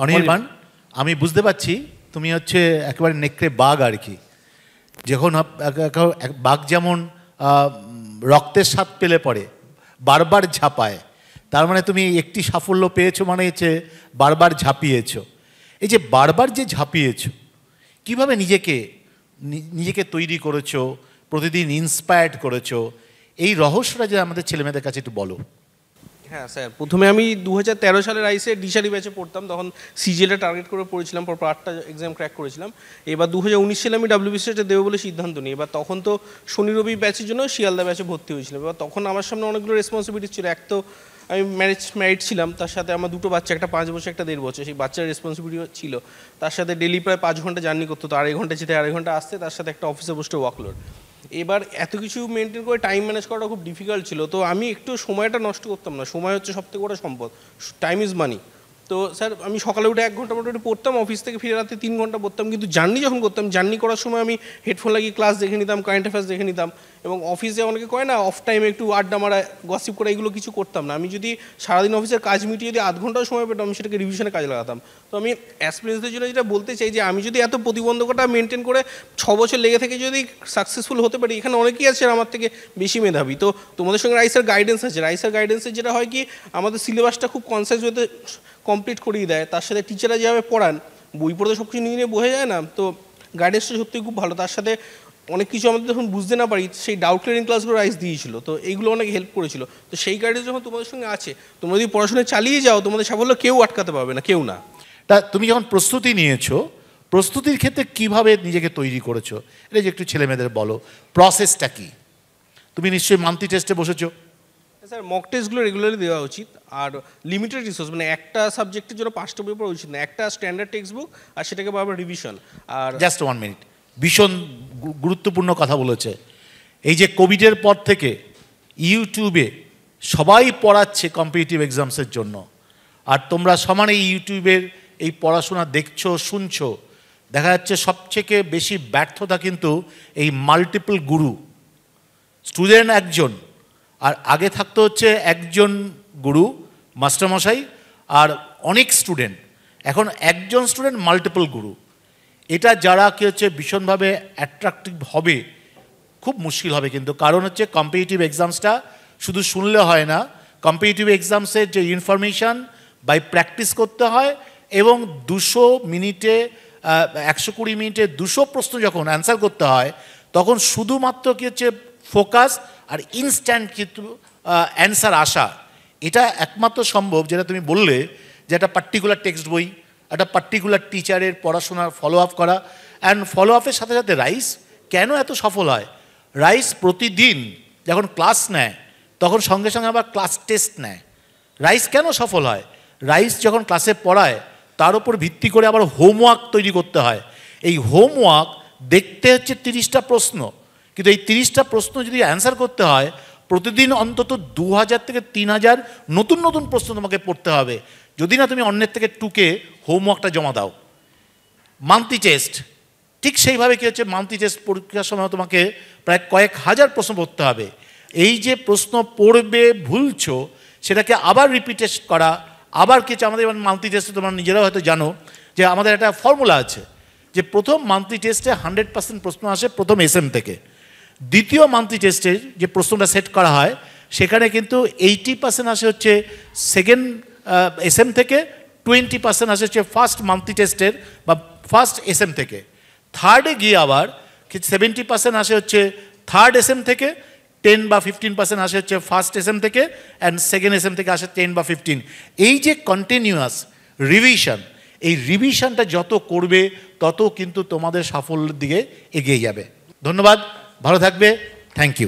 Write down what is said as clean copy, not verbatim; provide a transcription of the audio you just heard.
অনির্বাণ, আমি বুঝতে পারছি তুমি হচ্ছে একেবারে নেকড়ে বাঘ আর কি। যখন বাঘ যেমন রক্তের স্বাদ পেলে পড়ে বারবার ঝাঁপায়, তার মানে তুমি একটি সাফল্য পেয়েছো মানে হচ্ছে বারবার ঝাঁপিয়েছো। এই যে বারবার যে ঝাঁপিয়েছো, কীভাবে নিজেকে তৈরি করেছো, প্রতিদিন ইন্সপায়ার্ড করেছো, এই রহস্যটা যে আমাদের ছেলেমেয়েদের কাছে একটু বলো। হ্যাঁ স্যার, প্রথমে আমি 2013 সালে রাইসে ডিশারি ব্যাচে পড়তাম, তখন সিজিএলটা টার্গেট করে পড়েছিলাম, পর 8টা এক্সাম ক্র্যাক করেছিলাম। এবার 2019 সালে আমি WBCটা দেবো বলে সিদ্ধান্ত নিই। এবার তখন তো শনি রবি ব্যাচের জন্য শিয়ালদা ব্যাচে ভর্তি হয়েছিলাম। এবার তখন আমার সামনে অনেকগুলো রেসপন্সিবিলিটি ছিল। এক তো আমি ম্যারিড ছিলাম, তার সাথে আমার দুটো বাচ্চা, একটা 5 বছর একটা 1.5 বছর, সেই বাচ্চার রেসপন্সিবিলিটি ছিল। তার সাথে ডেলি প্রায় 5 ঘন্টা জার্নি করতে হতো, 2.5 ঘন্টা যেতে 2.5 ঘন্টা আসতে, তার সাথে একটা অফিসে বসে ওয়ার্কলোড। এবার এত কিছু মেনটেন করে টাইম ম্যানেজ করাটা খুব ডিফিকাল্ট ছিল। তো আমি একটু সময়টা নষ্ট করতাম না। সময় হচ্ছে সবথেকে বড় সম্পদ, টাইম ইজ মানি। তো স্যার আমি সকালে উঠে 1 ঘন্টা মোটামুটি পড়তাম, অফিস থেকে ফিরে রাতে 3 ঘন্টা পড়তাম। কিন্তু জার্নি যখন করতাম, জার্নি করার সময় আমি হেডফোন লাগিয়ে ক্লাস দেখে নিতাম, কারেন্ট অ্যাফেয়ার্স দেখে নিতাম। এবং অফিসে অনেকে কয় না অফ টাইমে একটু আড্ডা মারা, গসিপ করা, এগুলো কিছু করতাম না। আমি যদি সারাদিন অফিসের কাজ মিটিয়ে যদি 0.5 ঘন্টাও সময় পেতাম, আমি সেটাকে রিভিশনে কাজে লাগাতাম। তো আমি অ্যাসপিরেন্সদের জন্য যেটা বলতে চাই যে আমি যদি এত প্রতিবন্ধকতা মেনটেন করে 6 বছর লেগে থেকে যদি সাকসেসফুল হতে পারি, এখানে অনেকেই আছে আমার থেকে বেশি মেধাবী। তো তোমাদের সঙ্গে রাইসের গাইডেন্স আছে। রাইসের গাইডেন্সের যেটা হয় কি, আমাদের সিলেবাসটা খুব কনসাইজ ওয়েতে কমপ্লিট করিয়ে দেয়। তার সাথে টিচাররা যেভাবে পড়ান, বই পড়তে সব কিছু নিয়ে বোঝা যায় না, তো গাইডেন্সটা সত্যিই খুব ভালো। তার সাথে অনেক কিছু আমাদের যখন বুঝতে না পারি, সেই ডাউট ক্লিয়ারিং ক্লাসগুলো রাইস দিয়েছিল, তো এইগুলো অনেক হেল্প করেছিল। তো সেই গাইডেন্স যখন তোমাদের সঙ্গে আছে, তোমরা যদি পড়াশোনা চালিয়ে যাও, তোমাদের সাফল্য কেউ আটকাতে পারবে না, কেউ না। তা তুমি যখন প্রস্তুতি নিয়েছো, প্রস্তুতির ক্ষেত্রে কিভাবে নিজেকে তৈরি করেছো, এটা যে একটু ছেলেমেয়েদের বলো, প্রসেসটা কি? তুমি নিশ্চয়ই মান্থলি টেস্টে বসেছো। স্যার মক টেস্টগুলো রেগুলারলি দেওয়া উচিত, আর লিমিটেড রিসোর্স, মানে একটা সাবজেক্টের জন্য 5টা বই পড়া উচিত না, একটা স্ট্যান্ডার্ড টেক্সট বুক, আর সেটাকে বারবার রিভিশন। আর জাস্ট 1 মিনিট, ভীষণ গুরুত্বপূর্ণ কথা বলেছে। এই যে কোভিডের পর থেকে ইউটিউবে সবাই পড়াচ্ছে কম্পিটিটিভ এক্সামসের জন্য, আর তোমরা সমানে ইউটিউবের এই পড়াশোনা দেখছো, শুনছো। দেখা যাচ্ছে সবথেকে বেশি ব্যর্থতা কিন্তু এই মাল্টিপল গুরু। স্টুডেন্ট একজন, আর আগে থাকতো হচ্ছে একজন গুরু মাস্টারমশাই আর অনেক স্টুডেন্ট। এখন একজন স্টুডেন্ট মাল্টিপল গুরু। এটা যারা কি হচ্ছে ভীষণভাবে অ্যাট্রাকটিভ হবে, খুব মুশকিল হবে কিন্তু। কারণ হচ্ছে কম্পিটিটিভ এক্সামসটা শুধু শুনলে হয় না, কম্পিটিটিভ এক্সামসের যে ইনফরমেশান বাই প্র্যাকটিস করতে হয়, এবং 200 মিনিটে 120 মিনিটে 200 প্রশ্ন যখন অ্যান্সার করতে হয়, তখন শুধুমাত্র কি হচ্ছে ফোকাস আর ইনস্ট্যান্ট কিন্তু অ্যান্সার আসা, এটা একমাত্র সম্ভব যেটা তুমি বললে, যে একটা পার্টিকুলার টেক্সট বই, একটা পার্টিকুলার টিচারের পড়াশোনার ফলো আপ করা। অ্যান্ড ফলো আপের সাথে সাথে রাইস কেন এত সফল হয়? রাইস প্রতিদিন যখন ক্লাস নেয়, তখন সঙ্গে সঙ্গে আবার ক্লাস টেস্ট নেয়। রাইস কেন সফল হয়? রাইস যখন ক্লাসে পড়ায়, তার উপর ভিত্তি করে আবার হোমওয়ার্ক তৈরি করতে হয়। এই হোমওয়ার্ক দেখতে হচ্ছে 30টা প্রশ্ন, কিন্তু এই 30টা প্রশ্ন যদি অ্যান্সার করতে হয়, প্রতিদিন অন্তত 2000 থেকে 3000 নতুন নতুন প্রশ্ন তোমাকে পড়তে হবে, যদি না তুমি অন্যের থেকে টুকে হোমওয়ার্কটা জমা দাও। মান্থলি টেস্ট ঠিক সেইভাবে কী হচ্ছে, মান্থলি টেস্ট পরীক্ষার সময় তোমাকে প্রায় কয়েক হাজার প্রশ্ন পড়তে হবে। এই যে প্রশ্ন পড়বে ভুলছো, সেটাকে আবার রিপিটেট করা, আবার কিছু আমাদের মান্থলি টেস্টে তোমরা নিজেরাও হয়তো জানো যে আমাদের একটা ফর্মুলা আছে, যে প্রথম মান্থলি টেস্টে 100% প্রশ্ন আসে প্রথম এসএম থেকে। দ্বিতীয় মান্থলি টেস্টের যে প্রশ্নটা সেট করা হয়, সেখানে কিন্তু 80% আসে হচ্ছে সেকেন্ড এসএম থেকে, 20% আসে হচ্ছে ফার্স্ট মান্থলি টেস্টের বা ফার্স্ট এসএম থেকে। থার্ডে গিয়ে আবার 70% আসে হচ্ছে থার্ড এসএম থেকে, 10 বা 15% আসে হচ্ছে ফার্স্ট এসএম থেকে, অ্যান্ড সেকেন্ড এসএম থেকে আসে 10 বা 15। এই যে কন্টিনিউয়াস রিভিশন, এই রিভিশনটা যত করবে, তত কিন্তু তোমাদের সাফল্যের দিকে এগিয়ে যাবে। ধন্যবাদ, ভালো থাকবে, থ্যাংক ইউ।